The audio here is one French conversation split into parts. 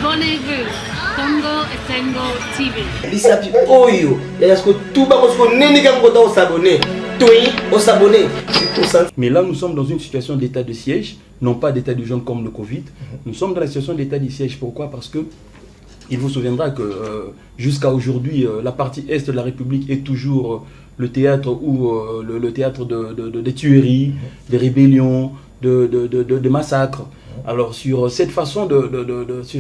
Abonnez-vous. Congo Esengo TV. Lisapi Oyo. Est-ce que tout le monde n'est pas s'abonner? On s'abonner. Mais là, nous sommes dans une situation d'état de siège, non pas d'état d'urgence comme le Covid. Nous sommes dans la situation d'état de siège. Pourquoi? Parce que il vous souviendra que jusqu'à aujourd'hui, la partie est de la République est toujours le théâtre où le théâtre des tueries, des rébellions, de massacres. Alors sur cette façon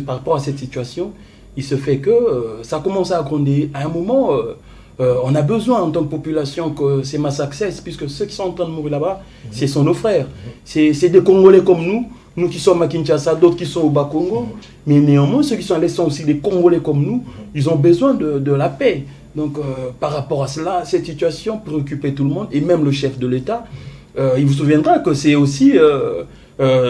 par rapport à cette situation, il se fait que ça commence à gronder. À un moment, on a besoin en tant que population que ces massacres cessent, puisque ceux qui sont en train de mourir là-bas, ce sont nos frères. C'est des Congolais comme nous qui sommes à Kinshasa, d'autres qui sont au Bas-Congo. Mais néanmoins, ceux qui sont à l'Est sont aussi des Congolais comme nous. Ils ont besoin de la paix. Donc par rapport à cela, cette situation préoccupait tout le monde, et même le chef de l'État. Il vous souviendra que c'est aussi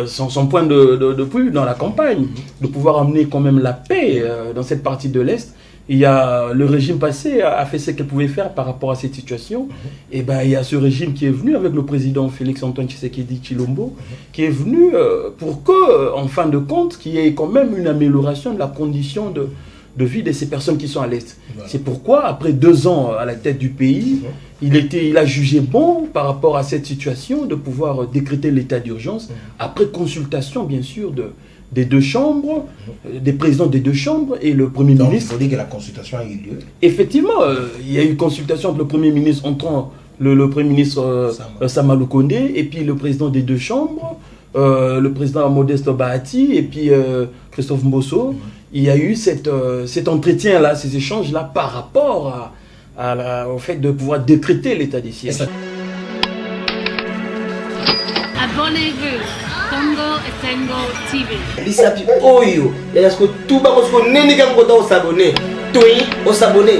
son point de vue dans la campagne, de pouvoir amener quand même la paix dans cette partie de l'Est. Le régime passé a fait ce qu'il pouvait faire par rapport à cette situation. Et ben, il y a ce régime qui est venu avec le président Félix-Antoine Tshisekedi Tshilombo, qui est venu pour que, en fin de compte, qu'il y ait quand même une amélioration de la condition de vie de ces personnes qui sont à l'Est. Voilà. C'est pourquoi, après 2 ans à la tête du pays, il a jugé bon, par rapport à cette situation, de pouvoir décréter l'état d'urgence, après consultation, bien sûr, des 2 chambres, des présidents des 2 chambres et le Premier ministre. Il faut dire que la consultation a eu lieu. Effectivement, il y a eu consultation entre le Premier ministre, le Premier ministre Sama Lukonde, et puis le président des 2 chambres, le président Modeste Bahati, et puis Christophe Mbosso. Il y a eu cet entretien-là, ces échanges-là, par rapport au fait de pouvoir décréter l'état des sièges. Abonnez-vous. Congo Esengo TV. Lisapi Oyo. Est-ce que tout le monde n'est pas s'abonner? On s'abonner.